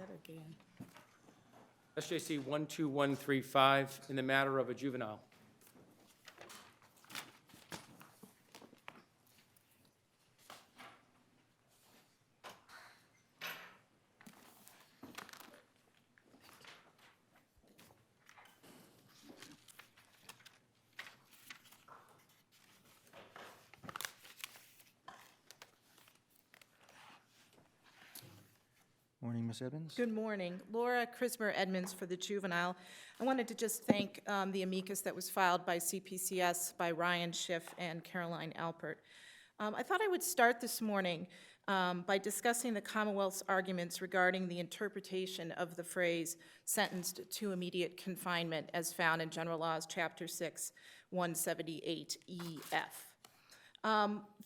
that again. SJC-12135 in the matter of a juvenile. Morning, Ms. Edmonds. Good morning. Laura Chrismer, Edmonds for the juvenile. I wanted to just thank the amicus that was filed by CPCS by Ryan Schiff and Caroline Alpert. I thought I would start this morning by discussing the Commonwealth's arguments regarding the interpretation of the phrase sentenced to immediate confinement as found in General Laws, Chapter 6, 178EF.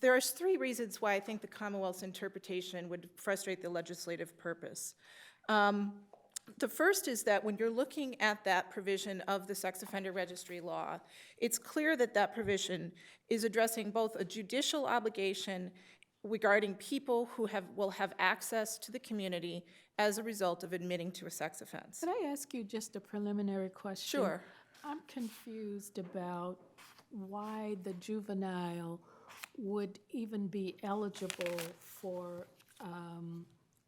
There are three reasons why I think the Commonwealth's interpretation would frustrate the legislative purpose. The first is that when you're looking at that provision of the sex offender registry law, it's clear that that provision is addressing both a judicial obligation regarding people who will have access to the community as a result of admitting to a sex offense. Could I ask you just a preliminary question? Sure. I'm confused about why the juvenile would even be eligible for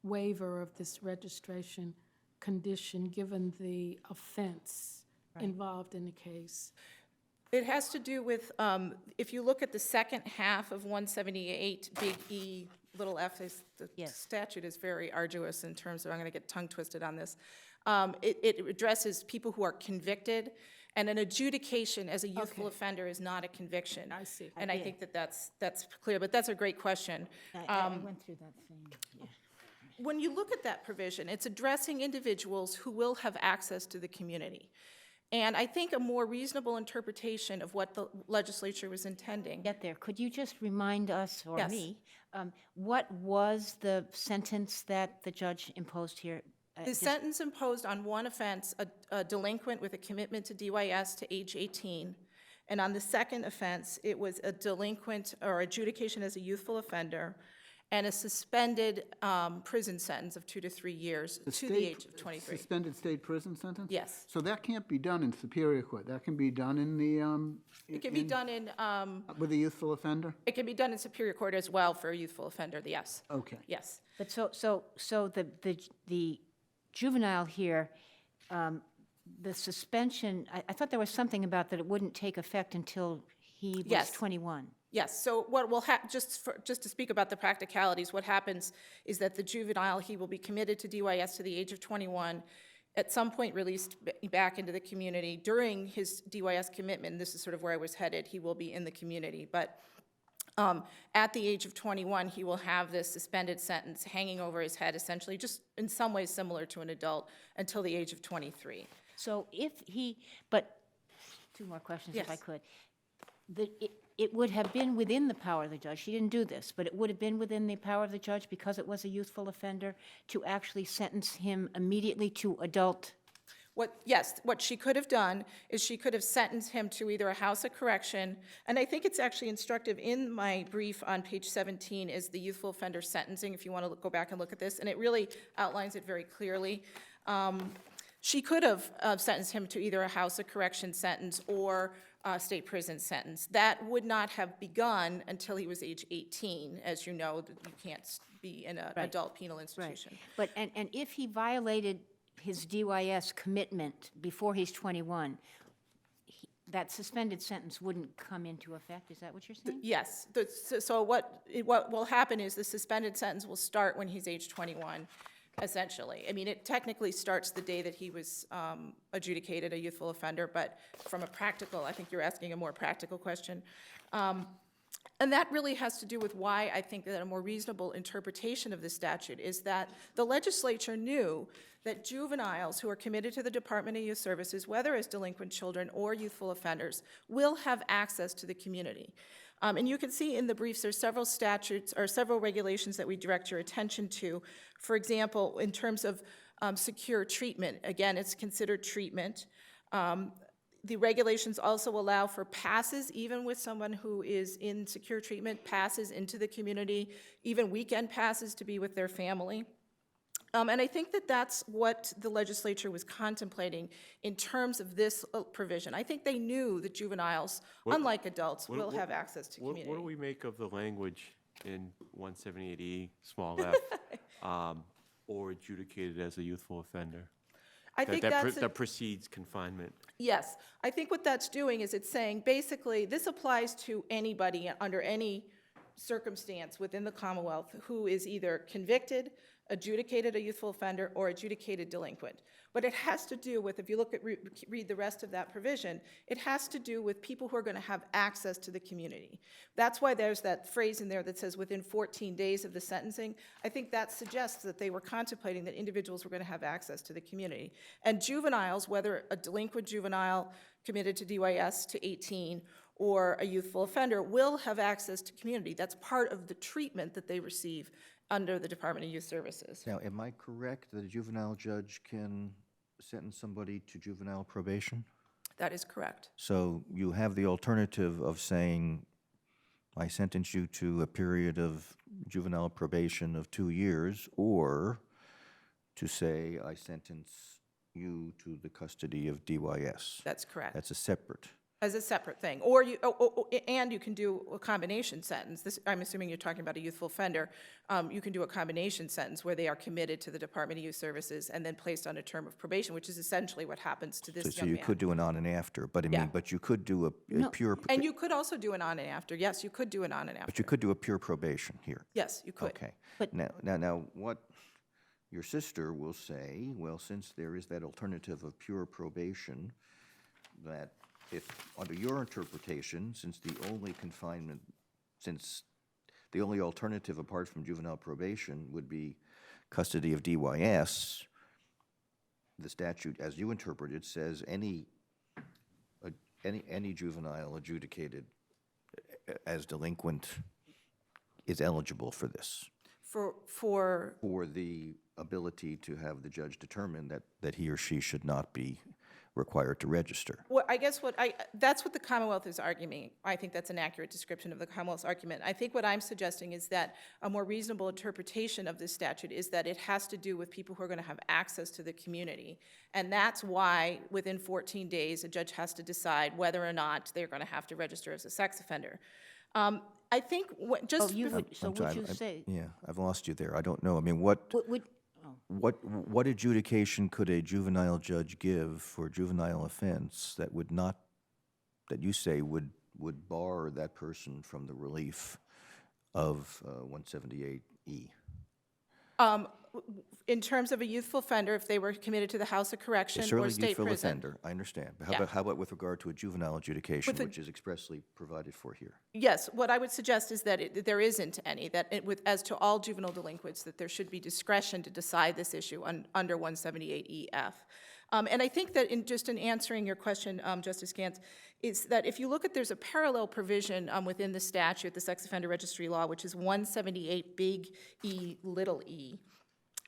waiver of this registration condition, given the offense involved in the case. It has to do with, if you look at the second half of 178, big E, little f, the statute is very arduous in terms of, I'm going to get tongue twisted on this. It addresses people who are convicted, and an adjudication as a youthful offender is not a conviction. I see. And I think that that's clear, but that's a great question. I went through that thing. Yeah. When you look at that provision, it's addressing individuals who will have access to the community. And I think a more reasonable interpretation of what the legislature was intending. Get there. Could you just remind us, or Yes. me, what was the sentence that the judge imposed here? The sentence imposed on one offense, a delinquent with a commitment to DYS to age 18, and on the second offense, it was a delinquent or adjudication as a youthful offender, and a suspended prison sentence of 2 to 3 years to the age of 23. Suspended state prison sentence? Yes. So that can't be done in Superior Court. That can be done in the, It can be done in, with a youthful offender? it can be done in Superior Court as well for a youthful offender, yes. Okay. Yes. But so the juvenile here, the suspension, I thought there was something about that it wouldn't take effect until he was Yes. 21. Yes, so what will happen, just to speak about the practicalities, what happens is that the juvenile, he will be committed to DYS to the age of 21, at some point released back into the community. During his DYS commitment, this is sort of where I was headed, he will be in the community, but at the age of 21, he will have this suspended sentence hanging over his head, essentially, just in some ways similar to an adult, until the age of 23. So if he, but, two more questions if I Yes. could. It would have been within the power of the judge, she didn't do this, but it would have been within the power of the judge, because it was a youthful offender, to actually sentence him immediately to adult. Yes, what she could have done is she could have sentenced him to either a house of correction, and I think it's actually instructive in my brief on page 17 is the youthful offender sentencing, if you want to go back and look at this, and it really outlines it very clearly. She could have sentenced him to either a house of correction sentence or a state prison sentence. That would not have begun until he was age 18. As you know, you can't be in an adult penal institution. But, and if he violated his DYS commitment before he's 21, that suspended sentence wouldn't come into effect, is that what you're saying? Yes, so what will happen is the suspended sentence will start when he's age 21, essentially. I mean, it technically starts the day that he was adjudicated a youthful offender, but from a practical, I think you're asking a more practical question. And that really has to do with why I think that a more reasonable interpretation of the statute is that the legislature knew that juveniles who are committed to the Department of Youth Services, whether as delinquent children or youthful offenders, will have access to the community. And you can see in the briefs there's several statutes or several regulations that we direct your attention to. For example, in terms of secure treatment, again, it's considered treatment. The regulations also allow for passes, even with someone who is in secure treatment, passes into the community, even weekend passes to be with their family. And I think that that's what the legislature was contemplating in terms of this provision. I think they knew that juveniles, unlike adults, will have access to community. What do we make of the language in 178E, small f, or adjudicated as a youthful offender? I think that's That precedes confinement. Yes, I think what that's doing is it's saying, basically, this applies to anybody under any circumstance within the Commonwealth who is either convicted, adjudicated a youthful offender, or adjudicated delinquent. But it has to do with, if you look at, read the rest of that provision, it has to do with people who are going to have access to the community. That's why there's that phrase in there that says within 14 days of the sentencing. I think that suggests that they were contemplating that individuals were going to have access to the community. And juveniles, whether a delinquent juvenile committed to DYS to 18 or a youthful offender, will have access to community. That's part of the treatment that they receive under the Department of Youth Services. Now, am I correct that a juvenile judge can sentence somebody to juvenile probation? That is correct. So you have the alternative of saying, I sentence you to a period of juvenile probation of 2 years, or to say, I sentence you to the custody of DYS. That's correct. That's a separate. As a separate thing. Or you, and you can do a combination sentence. This, I'm assuming you're talking about a youthful offender. You can do a combination sentence where they are committed to the Department of Youth Services and then placed on a term of probation, which is essentially what happens to this So young you man. could do an on and after, but I Yeah. mean, but you could do a pure. And you could also do an on and after. Yes, you could do an on and after. But you could do a pure probation here. Yes, you could. Okay. But- Now, what your sister will say, well, since there is that alternative of pure probation, that if, under your interpretation, since the only confinement, since the only alternative apart from juvenile probation would be custody of DYS, the statute, as you interpret it, says any juvenile adjudicated as delinquent is eligible for this. For The ability to have the judge determine that he or she should not be required to register. Well, I guess that's what the Commonwealth is arguing. I think that's an accurate description of the Commonwealth's argument. I think what I'm suggesting is that a more reasonable interpretation of this statute is that it has to do with people who are going to have access to the community. And that's why, within 14 days, a judge has to decide whether or not they're going to have to register as a sex offender. I think, just... So would you say, Yeah, I've lost you there. I don't know. I mean, what adjudication could a juvenile judge give for juvenile offense that would not, that you say would bar that person from the relief of 178E? In terms of a youthful offender, if they were committed to the House of Correction or Certainly state youthful prison. offender, I understand. But Yeah. how about with regard to a juvenile adjudication, With a- which is expressly provided for here? Yes, what I would suggest is that there isn't any, that as to all juvenile delinquents, that there should be discretion to decide this issue under 178EF. And I think that in answering your question, Justice Gants, is that if you look at, there's a parallel provision within the statute, the sex offender registry law, which is 178 big E little e.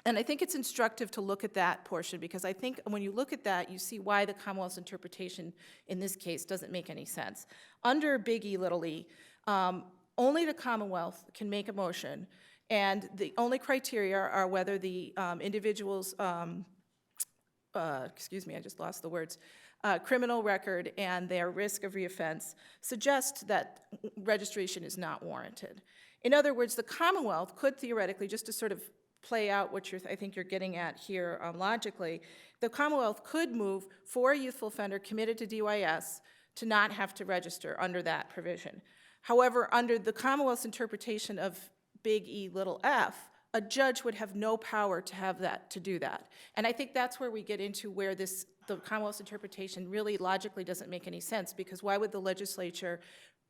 And I think it's instructive to look at that portion, because I think when you look at that, you see why the Commonwealth's interpretation in this case doesn't make any sense. Under big E little e, only the Commonwealth can make a motion, and the only criteria are whether the individual's, excuse me, I just lost the words, criminal record and their risk of reoffense suggest that registration is not warranted. In other words, the Commonwealth could theoretically, just to sort of play out what I think you're getting at here logically, the Commonwealth could move for a youthful offender committed to DYS to not have to register under that provision. However, under the Commonwealth's interpretation of big E little f, a judge would have no power to do that. And I think that's where we get into where the Commonwealth's interpretation really logically doesn't make any sense, because why would the legislature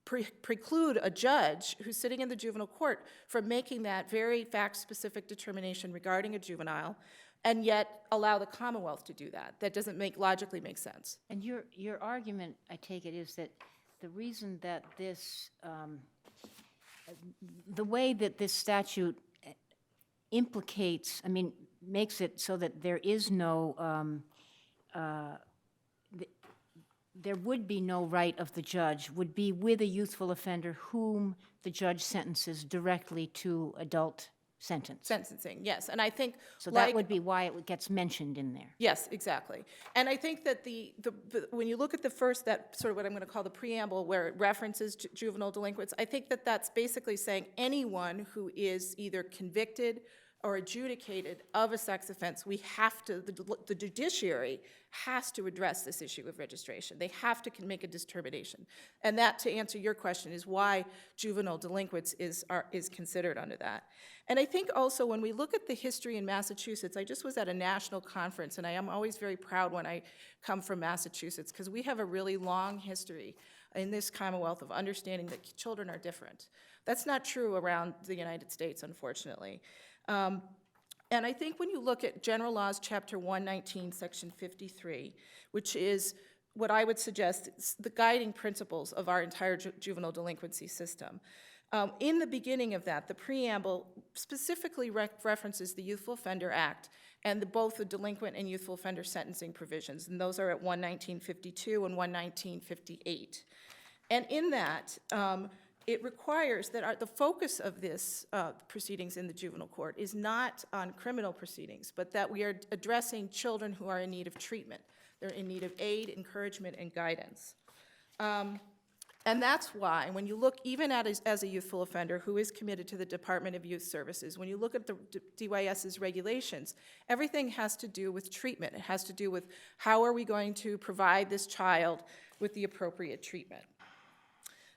preclude a judge who's sitting in the juvenile court from making that very fact-specific determination regarding a juvenile, and yet allow the Commonwealth to do that? That doesn't logically make sense. and your argument, I take it, is that the reason that this, the way that this statute implicates, makes it so that there is no, there would be no right of the judge, would be with a youthful offender whom the judge sentences directly to adult sentence. sentencing, yes. And I think, So like, that would be why it gets mentioned in there. yes, exactly. And I think that when you look at the first, that sort of what I'm going to call the preamble, where it references juvenile delinquents, I think that that's basically saying anyone who is either convicted or adjudicated of a sex offense, we have to, the judiciary has to address this issue of registration. They have to make a determination. And that, to answer your question, is why juvenile delinquents is considered under that. And I think also when we look at the history in Massachusetts, I just was at a national conference, and I am always very proud when I come from Massachusetts, because we have a really long history in this Commonwealth of understanding that children are different. That's not true around the United States, unfortunately. And I think when you look at General Laws, Chapter 119, Section 53, which is what I would suggest is the guiding principles of our entire juvenile delinquency system. In the beginning of that, the preamble specifically references the Youthful Offender Act and both the delinquent and youthful offender sentencing provisions, and those are at 11952 and 11958. And in that, it requires that the focus of this proceedings in the juvenile court is not on criminal proceedings, but that we are addressing children who are in need of treatment. They're in need of aid, encouragement, and guidance. And that's why, when you look even at as a youthful offender who is committed to the Department of Youth Services, when you look at the DYS's regulations, everything has to do with treatment. It has to do with how are we going to provide this child with the appropriate treatment.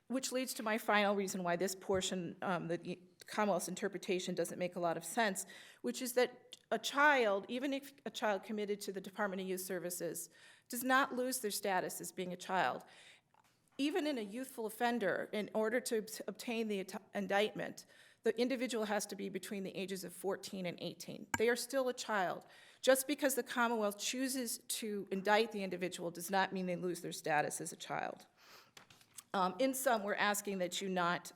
Which leads to my final reason why this portion, the Commonwealth's interpretation, doesn't make a lot of sense, which is that a child, even if a child committed to the Department of Youth Services, does not lose their status as being a child. Even in a youthful offender, in order to obtain the indictment, the individual has to be between the ages of 14 and 18. They are still a child. Just because the Commonwealth chooses to indict the individual does not mean they lose their status as a child. In sum, we're asking that you not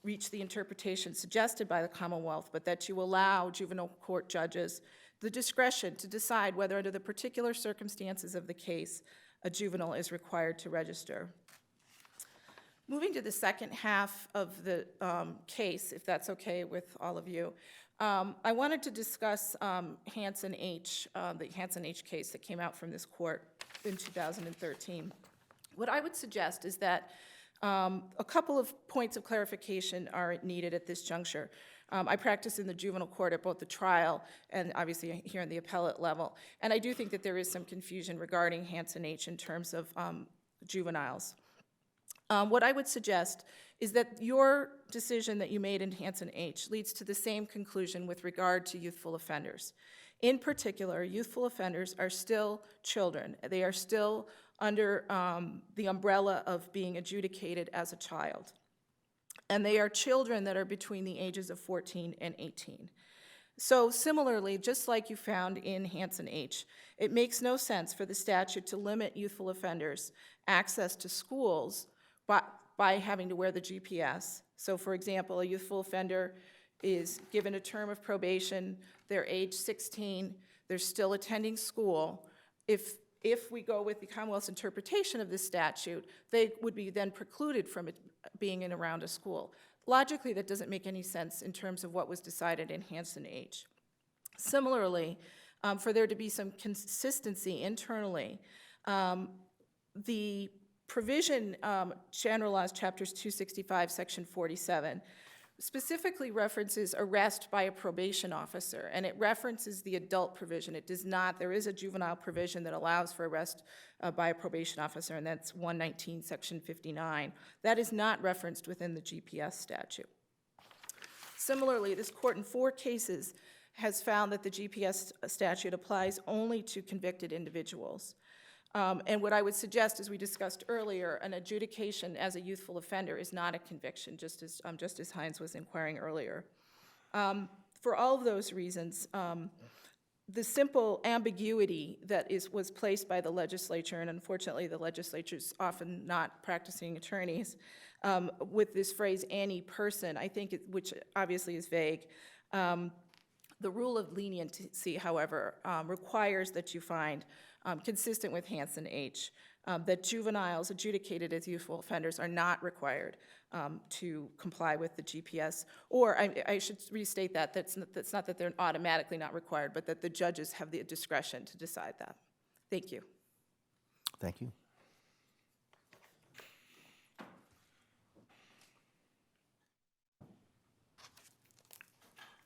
reach the interpretation suggested by the Commonwealth, but that you allow juvenile court judges the discretion to decide whether, under the particular circumstances of the case, a juvenile is required to register. Moving to the second half of the case, if that's okay with all of you, I wanted to discuss Hansen H., the Hansen H. case that came out from this court in 2013. What I would suggest is that a couple of points of clarification are needed at this juncture. I practice in the juvenile court at both the trial and obviously here in the appellate level, and I do think that there is some confusion regarding Hansen H. in terms of juveniles. What I would suggest is that your decision that you made in Hansen H. leads to the same conclusion with regard to youthful offenders. In particular, youthful offenders are still children. They are still under the umbrella of being adjudicated as a child. And they are children that are between the ages of 14 and 18. So similarly, just like you found in Hansen H., it makes no sense for the statute to limit youthful offenders' access to schools by having to wear the GPS. So for example, a youthful offender is given a term of probation, they're age 16, they're still attending school. If we go with the Commonwealth's interpretation of this statute, they would be then precluded from it being in around a school. Logically, that doesn't make any sense in terms of what was decided in Hansen H. Similarly, for there to be some consistency internally, the provision, General Laws, Chapters 265, Section 47, specifically references arrest by a probation officer, and it references the adult provision. It does not. There is a juvenile provision that allows for arrest by a probation officer, and that's 119, Section 59. That is not referenced within the GPS statute. Similarly, this court in 4 cases has found that the GPS statute applies only to convicted individuals. And what I would suggest, as we discussed earlier, an adjudication as a youthful offender is not a conviction, just as Hines was inquiring earlier. For all of those reasons, the simple ambiguity that was placed by the legislature, and unfortunately the legislature's often not practicing attorneys, with this phrase, any person, I think, which obviously is vague. The rule of leniency, however, requires that you find, consistent with Hansen H., that juveniles adjudicated as youthful offenders are not required to comply with the GPS. Or I should restate that, that's not that they're automatically not required, but that the judges have the discretion to decide that. Thank you. Thank you.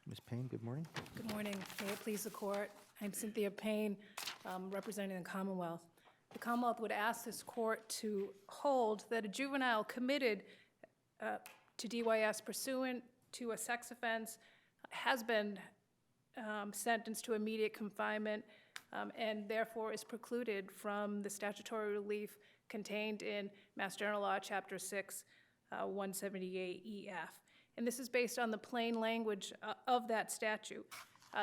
Ms. Payne, good morning. Good morning. May it please the court. I'm Cynthia Payne, representing the Commonwealth. The Commonwealth would ask this court to hold that a juvenile committed to DYS pursuant to a sex offense has been sentenced to immediate confinement and therefore is precluded from the statutory relief contained in Mass General Law, Chapter 6, 178 EF. And this is based on the plain language of that statute.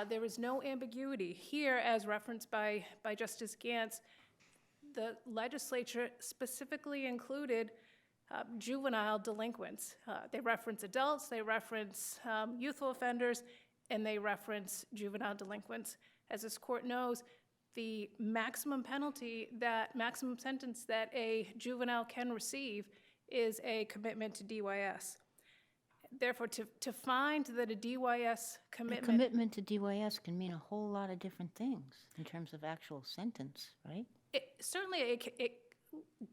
There is no ambiguity here, as referenced by Justice Gants. The legislature specifically included juvenile delinquents. They reference adults, they reference youthful offenders, and they reference juvenile delinquents. As this court knows, the maximum penalty, that maximum sentence that a juvenile can receive is a commitment to DYS. Therefore, to find that a DYS commitment... A commitment to DYS can mean a whole lot of different things in terms of actual sentence, right? Certainly,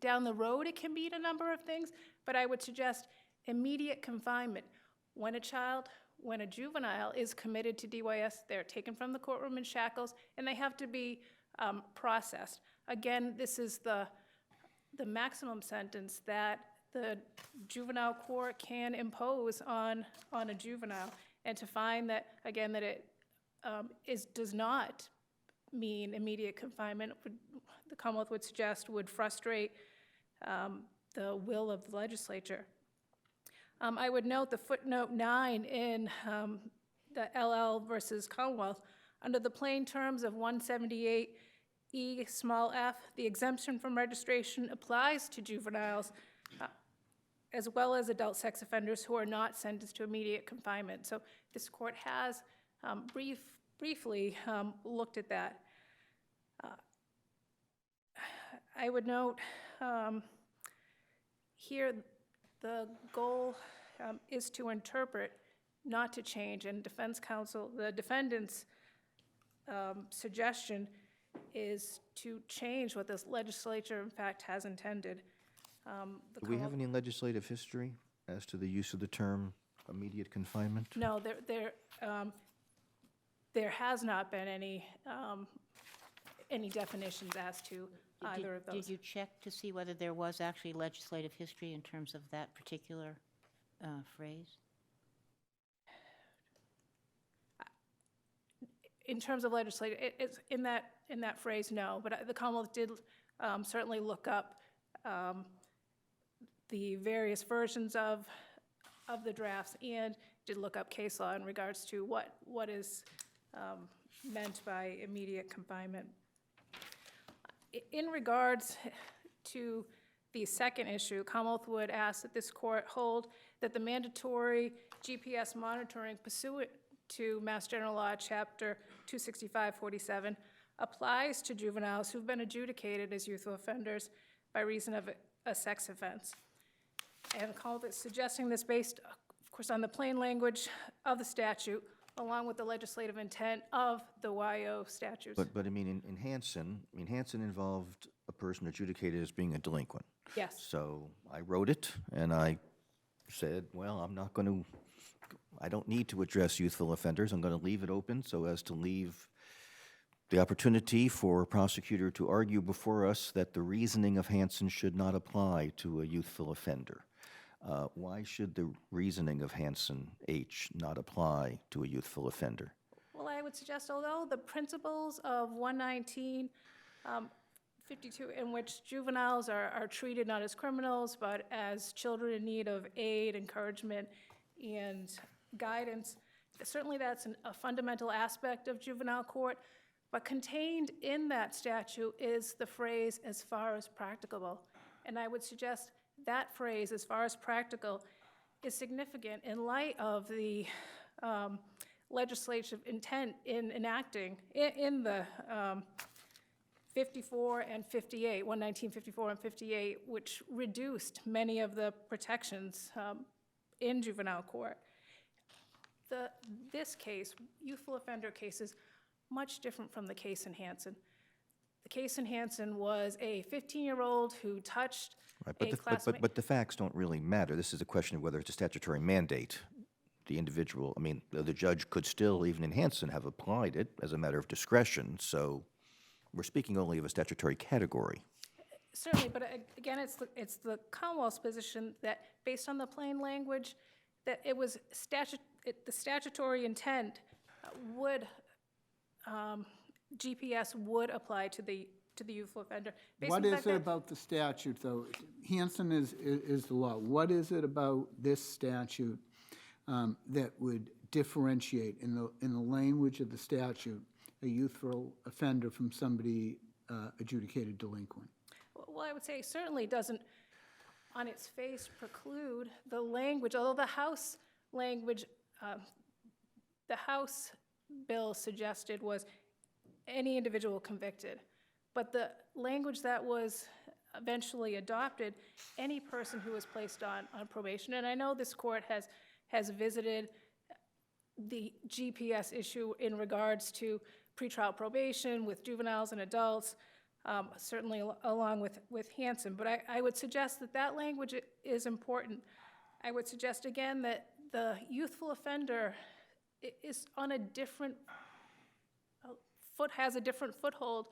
down the road, it can mean a number of things, but I would suggest immediate confinement. When a juvenile is committed to DYS, they're taken from the courtroom in shackles, and they have to be processed. Again, this is the maximum sentence that the juvenile court can impose on a juvenile, and to find that, again, that it does not mean immediate confinement, the Commonwealth would suggest would frustrate the will of the legislature. I would note the footnote 9 in the LL versus Commonwealth. Under the plain terms of 178E small f, the exemption from registration applies to juveniles as well as adult sex offenders who are not sentenced to immediate confinement. So this court has briefly looked at that. I would note here the goal is to interpret, not to change, and defense counsel, the defendant's suggestion is to change what this legislature, in fact, has intended. Do we have any legislative history as to the use of the term immediate confinement? No, there has not been any definitions as to either of those. Did you check to see whether there was actually legislative history in terms of that particular phrase? In terms of legislative, it's in that phrase, no. But the Commonwealth did certainly look up the various versions of the drafts, and did look up case law in regards to what is meant by immediate confinement. In regards to the second issue, Commonwealth would ask that this court hold that the mandatory GPS monitoring pursuant to Mass General Law, Chapter 265-47, applies to juveniles who've been adjudicated as youthful offenders by reason of a sex offense. And Commonwealth is suggesting this based, of course, on the plain language of the statute, along with the legislative intent of the YO statutes. But I mean, in Hansen, Hansen involved a person adjudicated as being a delinquent. Yes. So I wrote it, and I said, well, I don't need to address youthful offenders. I'm going to leave it open so as to leave the opportunity for a prosecutor to argue before us that the reasoning of Hansen should not apply to a youthful offender. Why should the reasoning of Hansen H not apply to a youthful offender? Well, I would suggest, although the principles of 119-52, in which juveniles are treated not as criminals, but as children in need of aid, encouragement, and guidance, certainly that's a fundamental aspect of juvenile court, but contained in that statute is the phrase, as far as practicable. And I would suggest that phrase, as far as practical, is significant in light of the legislative intent in enacting, in the 54 and 58, 11954 and 58, which reduced many of the protections in juvenile court. This case, youthful offender case, is much different from the case in Hansen. The case in Hansen was a 15-year-old who touched Right, a classmate. but the facts don't really matter. This is a question of whether it's a statutory mandate. The individual, I mean, the judge could still, even in Hansen, have applied it as a matter of discretion, so we're speaking only of a statutory category. Certainly, but again, it's the Commonwealth's position that, based on the plain language, that it was the statutory intent would, GPS would apply to the youthful offender. Based on What the is fact it that- about the statute, though? Hansen is the law. What is it about this statute that would differentiate, in the language of the statute, a youthful offender from somebody adjudicated delinquent? Well, I would say certainly doesn't, on its face, preclude the language, although the House language, the House bill suggested was any individual convicted. But the language that was eventually adopted, any person who was placed on probation, and I know this court has visited the GPS issue in regards to pretrial probation with juveniles and adults, certainly along with Hansen. But I would suggest that language is important. I would suggest again that the youthful offender is on a different has a different foothold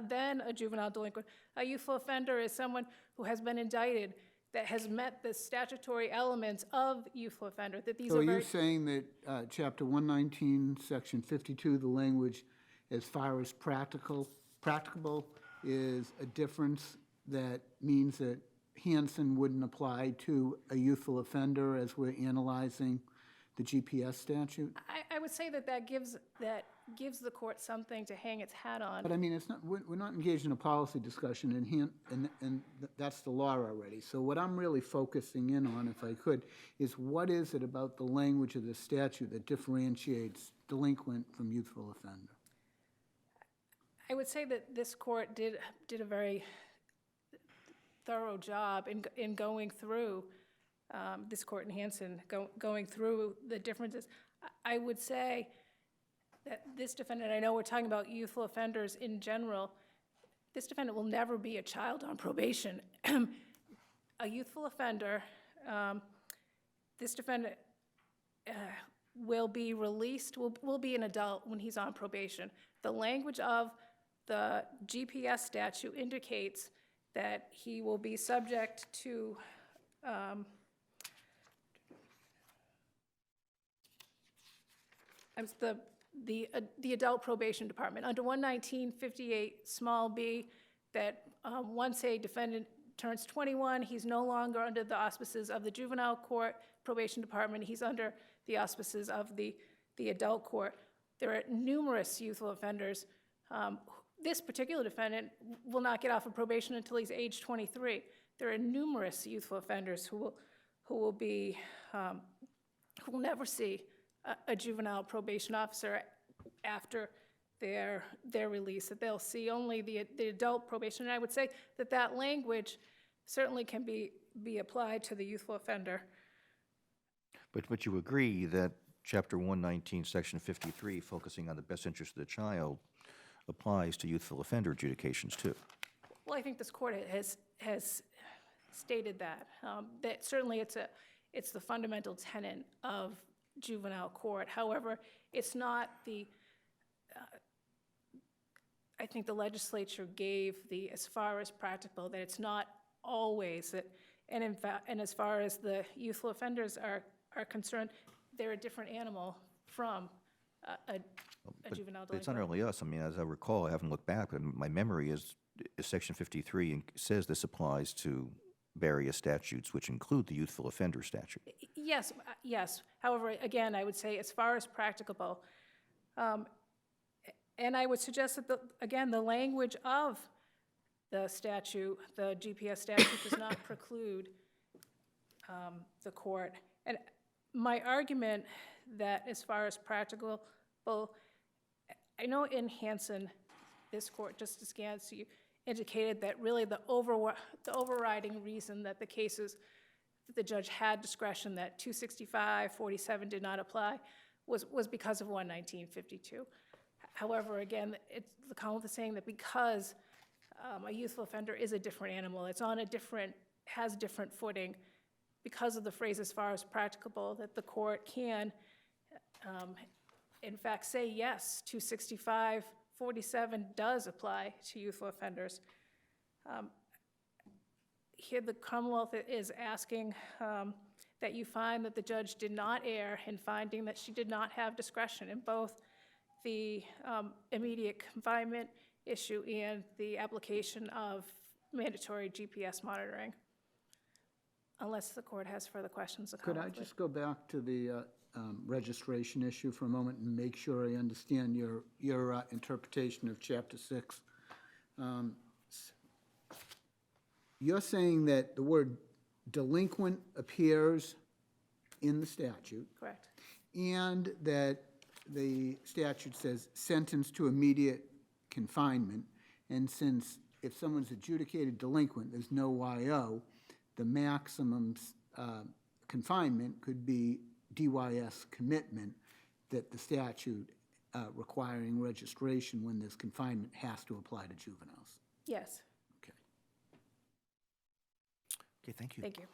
than a juvenile delinquent. A youthful offender is someone who has been indicted, that has met the statutory elements of youthful offender, that these So are are you very... saying that Chapter 119, Section 52, the language as far as practicable is a difference that means that Hansen wouldn't apply to a youthful offender as we're analyzing the GPS statute? I would say that gives the court something to hang its hat on. But I mean, it's not, we're not engaged in a policy discussion, and that's the law already. So what I'm really focusing in on, if I could, is what is it about the language of the statute that differentiates delinquent from youthful offender? I would say that this court did a very thorough job in going through, this court in Hansen, going through the differences. I would say that this defendant, I know we're talking about youthful offenders in general, this defendant will never be a child on probation. A youthful offender, this defendant will be released, will be an adult when he's on probation. The language of the GPS statute indicates that he will be subject to the adult probation department. Under 11958 small b, that once a defendant turns 21, he's no longer under the auspices of the juvenile court probation department, he's under the auspices of the adult court. There are numerous youthful offenders. This particular defendant will not get off of probation until he's age 23. There are numerous youthful offenders who will never see a juvenile probation officer after their release, that they'll see only the adult probation. And I would say that language certainly can be applied to the youthful offender. But you agree that Chapter 119, Section 53, focusing on the best interest of the child, applies to youthful offender adjudications too? Well, I think this court has stated that. That certainly it's the fundamental tenet of juvenile court. However, it's not I think the legislature gave as far as practical, that it's not always that, and in fact, and as far as the youthful offenders are concerned, they're a different animal from a juvenile delinquent. But it's not only us. I mean, as I recall, I haven't looked back, but my memory is Section 53 and says this applies to various statutes, which include the youthful offender statute. Yes, yes. However, again, I would say as far as practicable, and I would suggest that, again, the language of the statute, the GPS statute, does not preclude the court. And my argument that as far as practicable, I know in Hansen, this court, Justice Gants, you indicated that really the overriding reason that the cases, that the judge had discretion that 265-47 did not apply was because of 11952. However, again, the Commonwealth is saying that because a youthful offender is a different animal, it's on a different, has different footing, because of the phrase as far as practicable, that the court can, in fact, say yes, 265-47 does apply to youthful offenders. Here, the Commonwealth is asking that you find that the judge did not err in finding that she did not have discretion in both the immediate confinement issue and the application of mandatory GPS monitoring. Unless the court has further questions. Could I just go back to the registration issue for a moment and make sure I understand your interpretation of Chapter 6? You're saying that the word delinquent appears in the statute, Correct. and that the statute says sentence to immediate confinement, and since if someone's adjudicated delinquent, there's no YO, the maximum confinement could be DYS commitment, that the statute requiring registration when there's confinement has to apply to juveniles. Yes. Okay. Okay, thank you. Thank you.